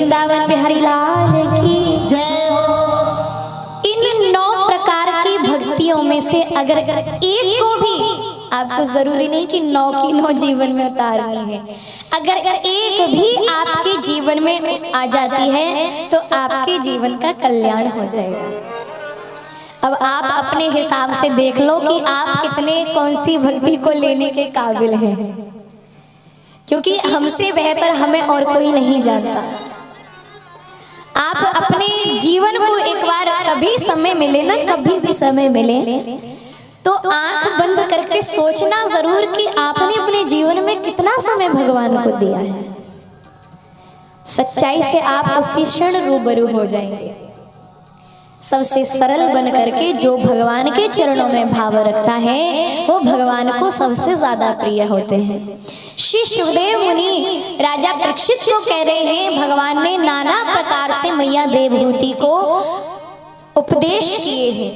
वृंदावन बिहारी लाल की जय हो। इन 9 प्रकार की भक्तियों में से अगर एक को भी, आपको जरूरी नहीं कि 9 की 9 जीवन में उतारनी है, अगर एक भी आपके जीवन में आ जाती है तो आपके जीवन का कल्याण हो जाएगा। अब आप अपने हिसाब से देख लो कि आप कितने कौन सी भक्ति को लेने के काबिल हैं, क्योंकि हमसे बेहतर हमें और कोई नहीं जानता। आप अपने जीवन को एक बार कभी समय मिले ना, कभी भी समय मिले तो आंख बंद करके सोचना जरूर कि आपने अपने जीवन में कितना समय भगवान को दिया है। सच्चाई से आप उसी क्षण रूबरू हो जाएंगे। सबसे सरल बन करके जो भगवान के चरणों में भाव रखता है वो भगवान को सबसे ज्यादा प्रिय होते हैं। श्री सुखदेव मुनि राजा परीक्षित को कह रहे हैं, भगवान ने नाना प्रकार से मैया देवहूति को उपदेश किए हैं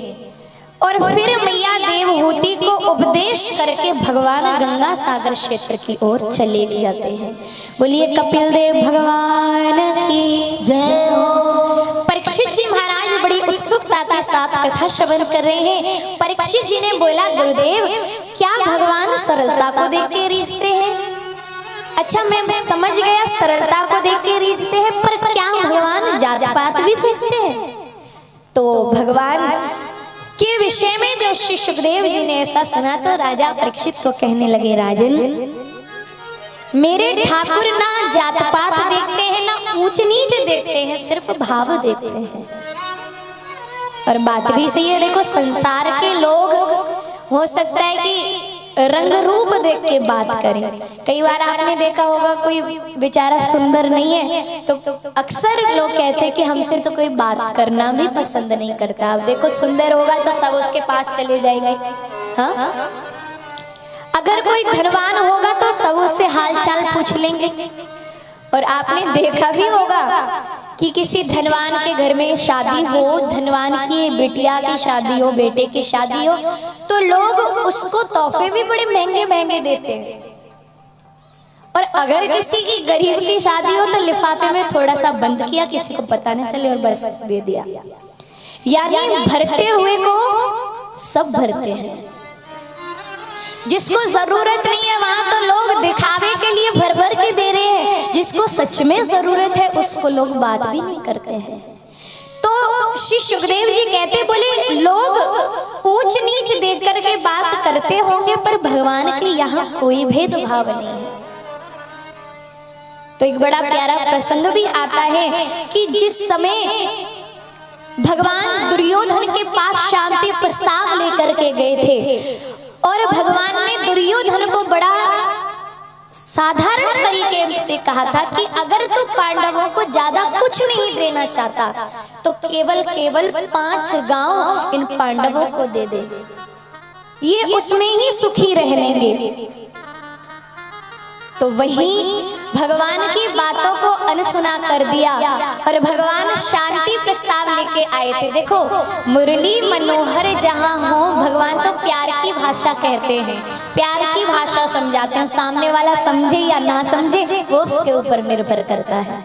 और फिर मैया देवहूति को उपदेश करके भगवान गंगा सागर क्षेत्र की ओर चले जाते हैं। बोलिए कपिल देव भगवान की जय हो। परीक्षित जी महाराज बड़ी उत्सुकता के साथ कथा श्रवण कर रहे हैं। परीक्षित जी ने बोला, गुरुदेव क्या भगवान सरलता को देख के रीझते हैं? अच्छा मैं समझ गया सरलता को देख के रीझते हैं, पर क्या भगवान जात पात भी देखते हैं? तो भगवान के विषय में जो श्री सुखदेव जी ने ऐसा सुना तो राजा परीक्षित को कहने लगे, राजन मेरे ठाकुर ना जात पात देखते हैं ना ऊंच नीच देखते हैं, सिर्फ भाव देखते हैं। और बात भी सही है। देखो संसार के लोग हो सकता है कि रंग रूप देख के बात करें। कई बार आपने देखा होगा कोई बेचारा सुंदर नहीं है तो अक्सर लोग कहते हैं कि हमसे तो कोई बात करना भी पसंद नहीं करता। अब देखो सुंदर होगा तो सब उसके पास चले जाएंगे। हाँ, अगर कोई धनवान होगा तो सब उससे हाल चाल पूछ लेंगे। और आपने देखा भी होगा कि किसी धनवान के घर में शादी हो, धनवान की बिटिया की शादी हो, बेटे की शादी हो, तो लोग उसको तोहफे भी बड़े महंगे महंगे देते हैं। और अगर किसी की गरीब की शादी हो तो लिफाफे में थोड़ा सा बंद किया, किसी को पता न चले और बस दे दिया। यानी भरते हुए को सब भरते हैं। जिसको जरूरत नहीं है वहां तो लोग दिखावे के लिए भर भर के दे रहे हैं, जिसको सच में जरूरत है उसको लोग बात भी नहीं करते हैं। तो श्री सुखदेव जी कहते, बोले लोग ऊंच नीच देख करके बात करते होंगे पर भगवान के यहाँ कोई भेदभाव नहीं है। तो एक बड़ा प्यारा प्रसंग भी आता है कि जिस समय भगवान दुर्योधन के पास शांति प्रस्ताव लेकर के गए थे और भगवान ने दुर्योधन को बड़ा साधारण तरीके से कहा था कि अगर तू पांडवों को ज्यादा कुछ नहीं देना चाहता तो केवल 5 गांव इन पांडवों को दे दे, ये उसमें ही सुखी रह लेंगे। तो वही भगवान की बातों को अनसुना कर दिया और भगवान शांति प्रस्ताव लेके आए थे। देखो मुरली मनोहर जहां हो, भगवान तो प्यार की भाषा कहते हैं, प्यार की भाषा समझाते हैं। सामने वाला समझे या ना समझे वो उसके ऊपर निर्भर करता है।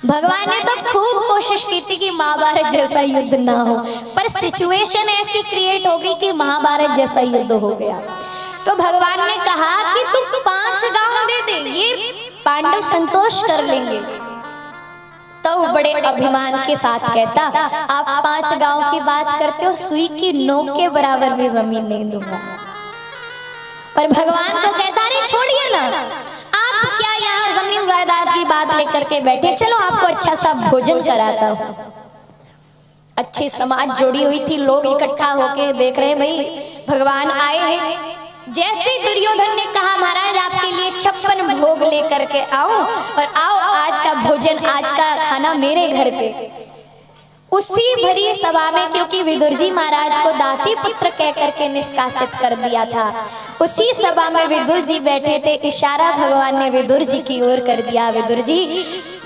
भगवान ने तो खूब कोशिश की थी कि महाभारत जैसा युद्ध ना हो, पर सिचुएशन ऐसी क्रिएट हो गई कि महाभारत जैसा युद्ध हो गया। तो भगवान ने कहा कि तुम 5 गांव दे दे, ये पांडव संतोष कर लेंगे। तो वो बड़े अभिमान के साथ कहता, आप 5 गांव की बात करते हो, सुई की नोक के बराबर भी जमीन नहीं दूंगा। पर भगवान को कहता, अरे छोड़िए ना, आप क्या यहाँ जमीन जायदाद की बात लेकर के बैठे, चलो आपको अच्छा सा भोजन कराता हूँ। अच्छी समाज जुड़ी हुई थी, लोग इकट्ठा होके देख रहे हैं भाई भगवान आए हैं। जैसे दुर्योधन ने कहा, महाराज आपके लिए 56 भोग लेकर के आओ और आओ आज का भोजन, आज का खाना मेरे घर पे। उसी भरी सभा में, क्योंकि विदुर जी महाराज को दासी पुत्र कह करके निष्कासित कर दिया था, उसी सभा में विदुर जी बैठे थे। इशारा भगवान ने विदुर जी की ओर कर दिया। विदुर जी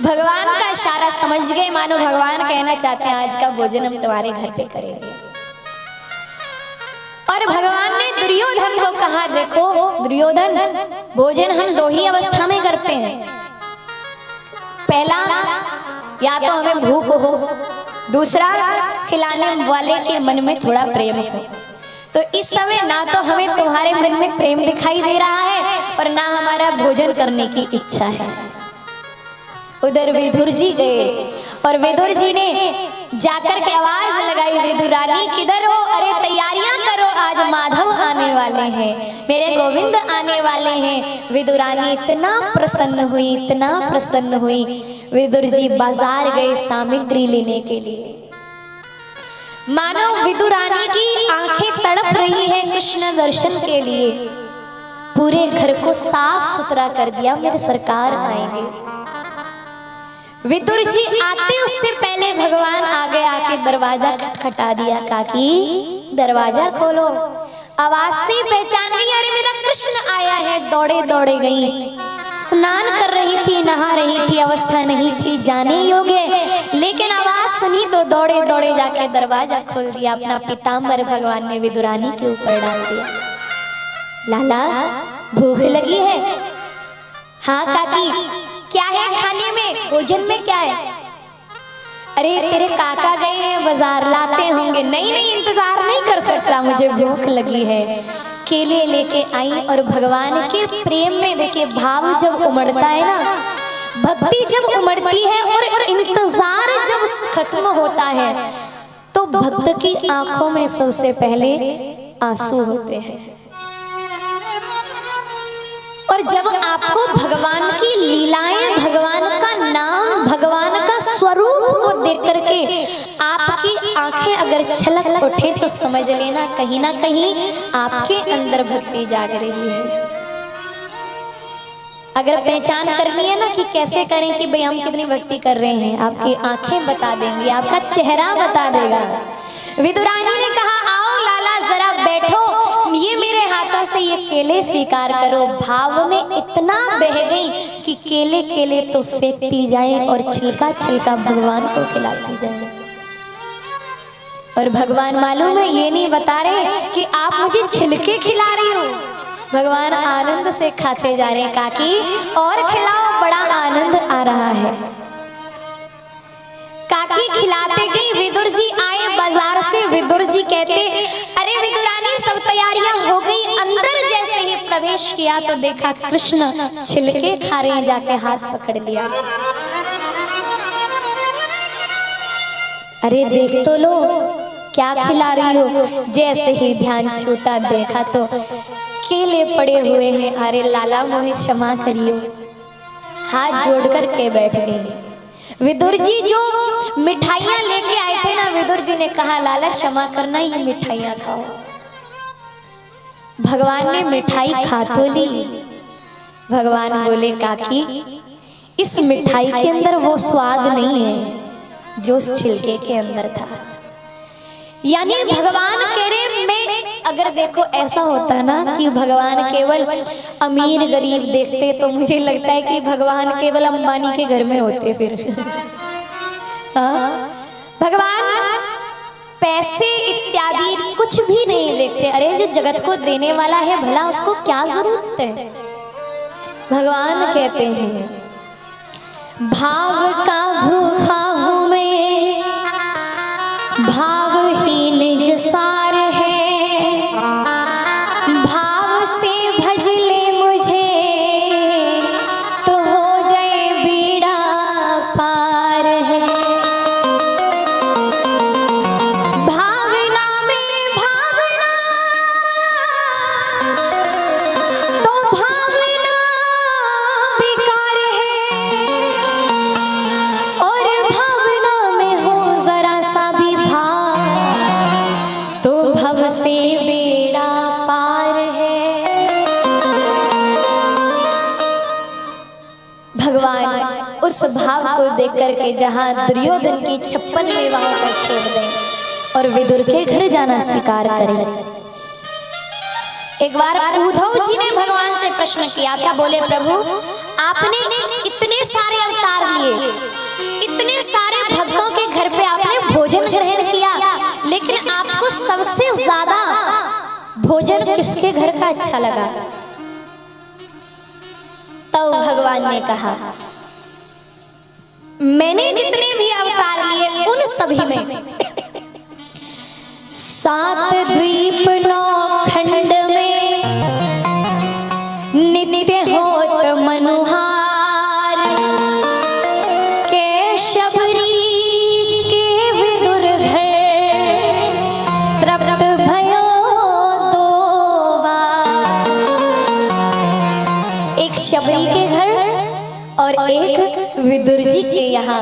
भगवान का इशारा समझ गए, मानो भगवान कहना चाहते हैं आज का भोजन हम तुम्हारे घर पे करेंगे। और भगवान ने दुर्योधन को कहा, देखो दुर्योधन, भोजन हम 2 ही अवस्था में करते हैं। पहला या तो हमें भूख हो, दूसरा खिलाने वाले के मन में थोड़ा प्रेम हो। तो इस समय ना तो हमें तुम्हारे मन में प्रेम दिखाई दे रहा है और ना हमारा भोजन करने की इच्छा है। उधर विदुर जी गए और विदुर जी ने जाकर के आवाज लगाई, विदुर रानी किधर हो? अरे तैयारियां करो, आज माधव आने वाले हैं, मेरे गोविंद आने वाले हैं। विदुर रानी इतना प्रसन्न हुई, इतना प्रसन्न हुई। विदुर जी बाजार गए सामग्री लेने के लिए। मानो विदुर रानी की आंखें तड़प रही हैं कृष्ण दर्शन के लिए। पूरे घर को साफ सुथरा कर दिया, मेरे सरकार आएंगे। विदुर जी आते उससे पहले भगवान आगे आके दरवाजा खटखटा दिया। काकी दरवाजा खोलो। आवाज से पहचान गई, अरे मेरा कृष्ण आया है। दौड़े दौड़े गई, स्नान कर रही थी, नहा रही थी, अवस्था नहीं थी जाने योग्य, लेकिन आवाज सुनी तो दौड़े दौड़े जाके दरवाजा खोल दिया। अपना पीताम्बर भगवान ने विदुर रानी के ऊपर डाल दिया। लाला भूख लगी है? हाँ काकी। क्या है खाने में, भोजन में क्या है? अरे तेरे काका गए हैं बाजार, लाते होंगे। नहीं नहीं, इंतजार नहीं कर सकता, मुझे भूख लगी है। केले लेके आई और भगवान के प्रेम में देखिए भाव जब उमड़ता है ना, भक्ति जब उमड़ती है और इंतजार जब खत्म होता है तो भक्त की आंखों में सबसे पहले आंसू होते हैं। और जब आपको भगवान की लीलाएं, भगवान का नाम, भगवान का स्वरूप को देख करके आपकी आंखें अगर छलक उठे तो समझ लेना कहीं ना कहीं आपके अंदर भक्ति जाग रही है। अगर पहचान करनी है ना कि कैसे करें कि भाई हम कितनी भक्ति कर रहे हैं, आपकी आंखें बता देंगी, आपका चेहरा बता देगा। विदुर रानी ने कहा, आओ लाला जरा बैठो, ये मेरे हाथों से ये केले स्वीकार करो। भाव में इतना बह गई कि केले केले तो फेंकती जाए और छिलका छिलका भगवान को खिलाती जाए। और भगवान मालूम है ये नहीं बता रहे कि आप मुझे छिलके खिला रही हो, भगवान आनंद से खाते जा रहे हैं। काकी और खिलाओ, बड़ा आनंद आ रहा है। काकी खिलाते गई। विदुर जी आए बाजार से। विदुर जी कहते, अरे विदुर रानी सब तैयारियां हो गई। अंदर जैसे ही प्रवेश किया तो देखा कृष्ण छिलके खा रहे हैं, जाके हाथ पकड़ लिया। अरे देख तो लो क्या खिला रही हो। जैसे ही ध्यान छूटा देखा तो केले पड़े हुए हैं। अरे लाला मुझे क्षमा करियो, हाथ जोड़ कर के बैठ गई। विदुर जी जो मिठाइयां लेके आए थे ना, विदुर जी ने कहा लाला क्षमा करना, ये मिठाइयां खाओ। भगवान ने मिठाई खा तो ली। भगवान बोले, काकी इस मिठाई के अंदर वो स्वाद नहीं है जो उस छिलके के अंदर था। यानी भगवान कह रहे, मैं अगर देखो ऐसा होता ना कि भगवान केवल अमीर गरीब देखते तो मुझे लगता है कि भगवान केवल अंबानी के घर में होते फिर। भगवान पैसे इत्यादि कुछ भी नहीं देखते। अरे जो जगत को देने वाला है भला उसको क्या जरूरत है। भगवान कहते हैं, भाव का भूखा हूं मैं, भावहीन जो सार है, भाव से भज ले मुझे तो हो जाए बीड़ा पार है। भावना में भावना तो भावना बेकार है, और भावना में हो जरा सा भी तो भव से बेड़ा पार है। भगवान उस भाव को देख करके जहां दुर्योधन की 56 विवाहों को छोड़ दें और विदुर के घर जाना स्वीकार करें। एक बार उद्धव जी ने भगवान से प्रश्न किया था, बोले प्रभु आपने इतने सारे अवतार लिए, इतने सारे भक्तों के घर पे आपने भोजन ग्रहण किया, लेकिन आपको सबसे ज्यादा भोजन किसके घर का अच्छा लगा? तो भगवान ने कहा, मैंने जितने उन सभी में 7 द्वीप 9 खंड में नित्य होत मनुहार के शबरी के विदुर घर तृप्त भयो 2 बार। एक शबरी के घर और एक विदुर जी के यहाँ।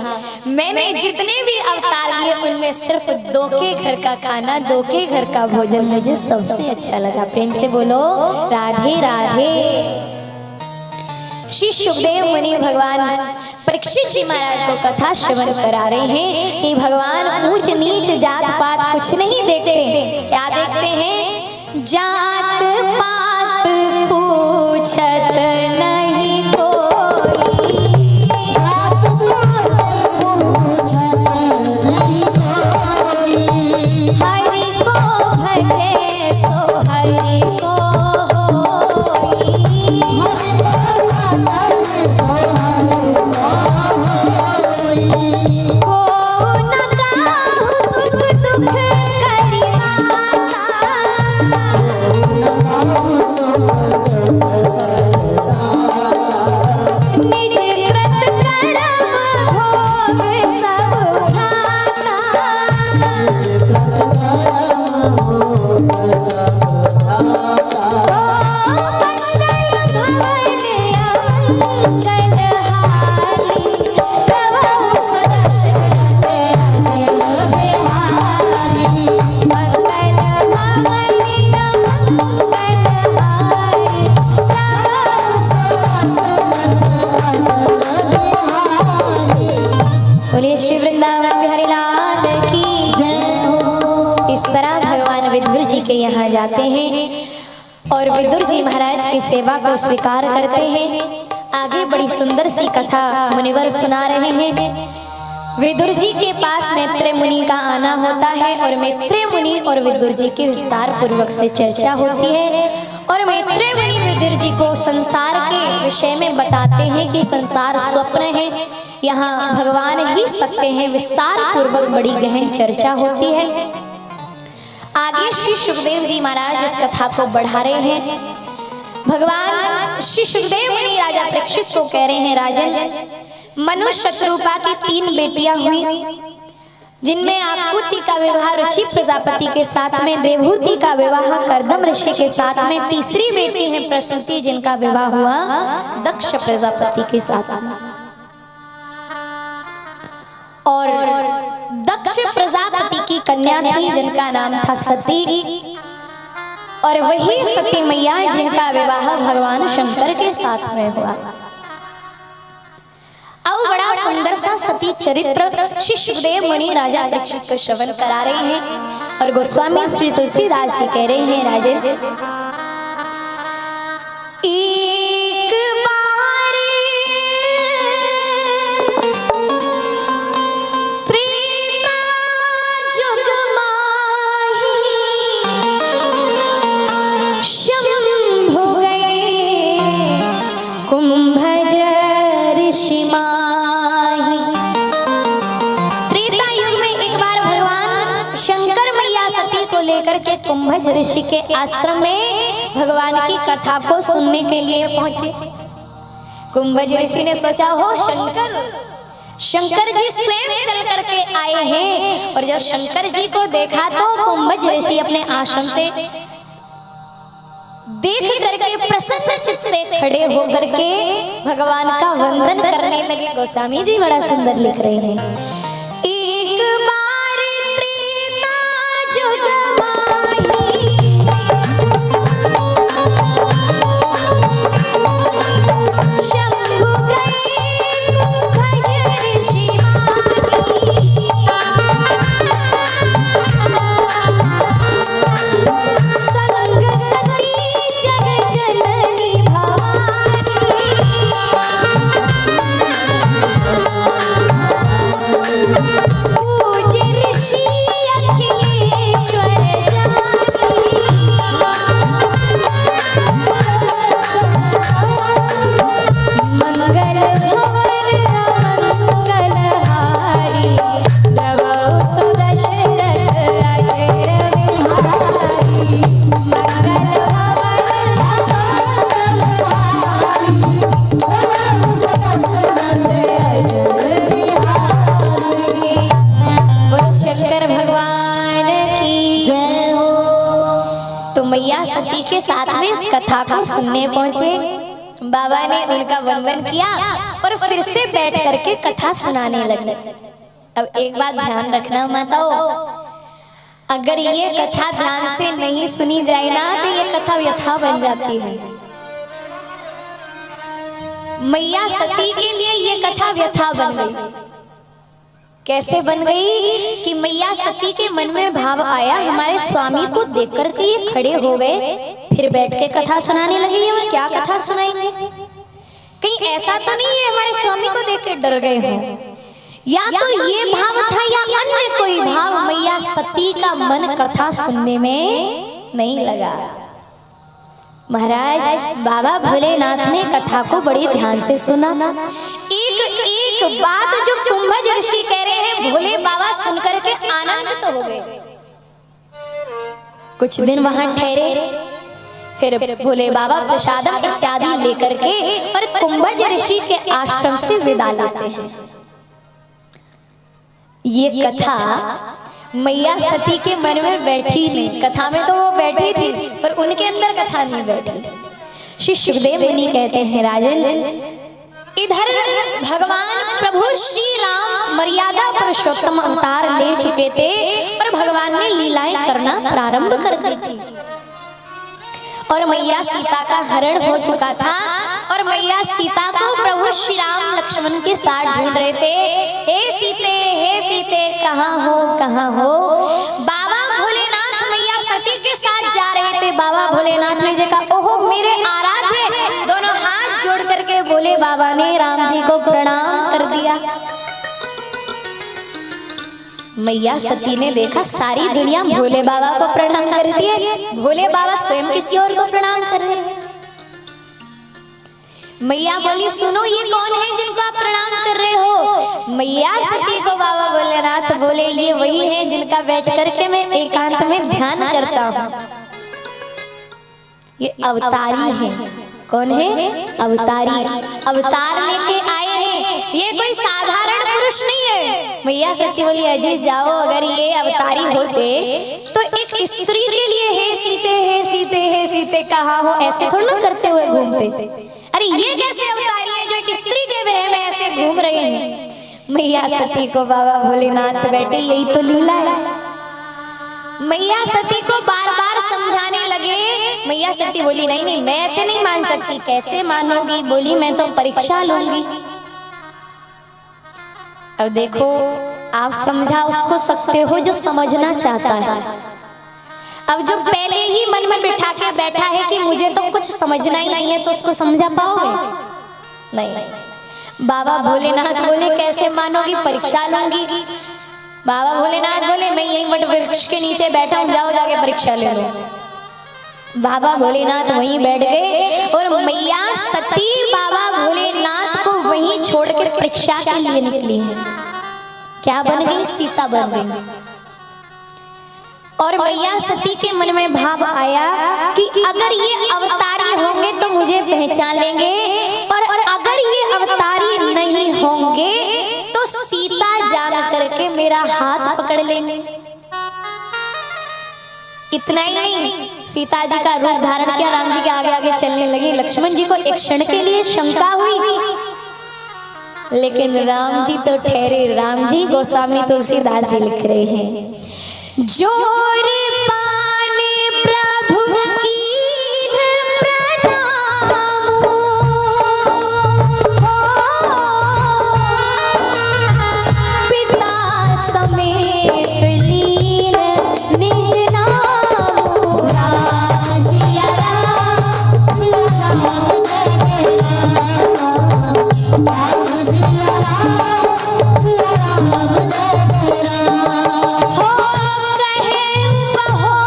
मैंने जितने भी अवतार लिए उनमें सिर्फ 2 के घर का खाना, 2 के घर का भोजन मुझे सबसे अच्छा लगा। प्रेम से बोलो राधे राधे। श्री सुखदेव मुनि भगवान परीक्षित जी महाराज को कथा श्रवण करा रहे हैं कि भगवान ऊंच नीच जात पात कुछ नहीं देखते। क्या देखते हैं? जात पात पूछत नहीं कोई, हरि को भजे सो हरि को के यहाँ जाते हैं और विदुर जी महाराज की सेवा को स्वीकार करते हैं। आगे बड़ी सुंदर सी कथा मुनिवर सुना रहे हैं। विदुर जी के पास मैत्रेय मुनि का आना होता है और मैत्रेय मुनि और विदुर जी की विस्तार पूर्वक से चर्चा होती है और मैत्रेय मुनि विदुर जी को संसार के विषय में बताते हैं कि संसार स्वप्न है, यहाँ भगवान ही सत्य हैं। विस्तार पूर्वक बड़ी गहन चर्चा होती है। आगे श्री सुखदेव जी महाराज इस कथा को बढ़ा रहे हैं। भगवान श्री सुखदेव मुनि राजा परीक्षित को कह रहे हैं, राजन, मनुष्य शत्रुपा की 3 बेटियां हुई, जिनमें आकुति का विवाह रुचि प्रजापति के साथ में, देवहूति का विवाह कर्दम ऋषि के साथ में, तीसरी बेटी है प्रसूति, जिनका विवाह हुआ दक्ष प्रजापति के साथ में। और दक्ष प्रजापति की कन्या थी जिनका नाम था सती, और वही सती मैया जिनका विवाह भगवान शंकर के साथ में हुआ। अब बड़ा सुंदर सा सती चरित्र श्री सुखदेव मुनि राजा परीक्षित को श्रवण करा रहे हैं और गोस्वामी श्री तुलसीदास जी कह रहे हैं, राजन, करके कुंभज ऋषि के आश्रम में भगवान की कथा को सुनने के लिए पहुंचे। कुंभज ऋषि ने सोचा, हो शंकर जी स्वयं चल करके आए हैं। और जब शंकर जी को देखा तो कुंभज ऋषि अपने आश्रम से देख करके प्रसन्न चित्त से खड़े होकर के भगवान का वंदन करने लगे। गोस्वामी जी बड़ा सुंदर लिख रहे हैं, एक बार मैया सती के साथ में इस कथा को सुनने पहुंचे। बाबा ने उनका वंदन किया और फिर से बैठ करके कथा सुनाने लगे। अब एक बात ध्यान रखना माताओं, अगर ये कथा ध्यान से नहीं सुनी जाए ना तो ये कथा व्यथा बन जाती है। मैया सती के लिए ये कथा व्यथा बन गई। कैसे बन गई कि मैया सती के मन में भाव आया, हमारे स्वामी को देख करके ये खड़े हो गए, फिर बैठ के कथा सुनाने लगे। ये क्या कथा सुनाएंगे? कहीं ऐसा तो नहीं है हमारे स्वामी को देख के डर गए हो, या तो ये भाव था या अन्य कोई भाव। मैया सती का मन कथा सुनने में नहीं लगा। महाराज बाबा भोलेनाथ ने कथा को बड़ी ध्यान से सुना। एक एक बात जो कुंभज ऋषि कह रहे हैं भोले बाबा सुनकर के आनंदित तो हो गए। कुछ दिन वहां ठहरे, फिर भोले बाबा प्रसादम इत्यादि लेकर के और कुंभज ऋषि के आश्रम से विदा लेते हैं। ये कथा मैया सती के मन में बैठी नहीं। कथा में तो वो बैठी थी पर उनके अंदर कथा नहीं बैठी। श्री सुखदेव मुनि कहते हैं राजन, इधर भगवान प्रभु श्री राम मर्यादा पुरुषोत्तम अवतार ले चुके थे और भगवान ने लीलाएं करना प्रारंभ कर दी थी और मैया सीता का हरण हो चुका था और मैया सीता को प्रभु श्री राम लक्ष्मण के साथ ढूंढ रहे थे। हे सीते कहाँ हो। बाबा भोलेनाथ मैया सती के साथ जा रहे थे। बाबा भोलेनाथ ने कहा ओहो मेरे आराध्य। दोनों हाथ जोड़ करके बोले, बाबा ने राम जी को प्रणाम कर दिया। मैया सती ने देखा सारी दुनिया भोले बाबा को प्रणाम करती है, भोले बाबा स्वयं किसी और को प्रणाम कर रहे हैं। मैया बोली सुनो ये कौन है जिनको आप प्रणाम कर रहे हो? मैया सती को बाबा भोलेनाथ बोले ये वही है जिनका बैठ करके मैं एकांत में ध्यान करता हूँ। ये अवतारी है। कौन है? अवतारी। अवतार लेके आए हैं, ये कोई साधारण पुरुष नहीं है। मैया सती बोली अजय जाओ, अगर ये अवतारी होते तो एक स्त्री के लिए हे सीते कहाँ हो ऐसे थोड़ा ना करते हुए घूमते। अरे ये कैसे अवतारी है जो एक स्त्री के वह में ऐसे घूम रहे हैं? मैया सती को बाबा भोलेनाथ बैठे यही तो लीला है। मैया सती को बार बार समझाने लगे। मैया सती बोली नहीं मैं ऐसे नहीं मान सकती। कैसे मानोगी? बोली मैं तो परीक्षा लूंगी। अब देखो आप समझा उसको सकते हो जो समझना चाहता है। अब जो पहले ही मन में बिठा के बैठा है कि मुझे तो कुछ समझना ही नहीं है तो उसको समझा पाओगे? नहीं। बाबा भोलेनाथ बोले कैसे मानोगी? परीक्षा लूंगी। बाबा भोलेनाथ बोले मैं यही वट वृक्ष के नीचे बैठा हूँ, जाओ जाके परीक्षा ले लो। बाबा भोलेनाथ वहीं बैठ गए और मैया सती बाबा भोलेनाथ को वहीं छोड़ कर परीक्षा के लिए निकली है। क्या बन गई? सीता बन गई। और मैया सती के मन में भाव आया कि अगर ये अवतारी होंगे तो मुझे पहचान लेंगे और अगर ये अवतारी नहीं होंगे तो सीता जान करके मेरा हाथ पकड़ लेंगे। इतना ही नहीं, सीता जी का रूप धारण किया, राम जी के आगे आगे चलने लगी। लक्ष्मण जी को एक क्षण के लिए शंका हुई लेकिन राम जी तो ठहरे। राम जी गोस्वामी तुलसीदास जी लिख रहे हैं जोर पाने प्रभु की प्रणाम पिता समेत लीन निज नाम राम सिया राम हो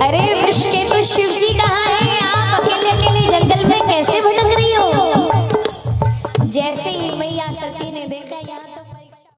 अरे वृष के तो शिव जी कहाँ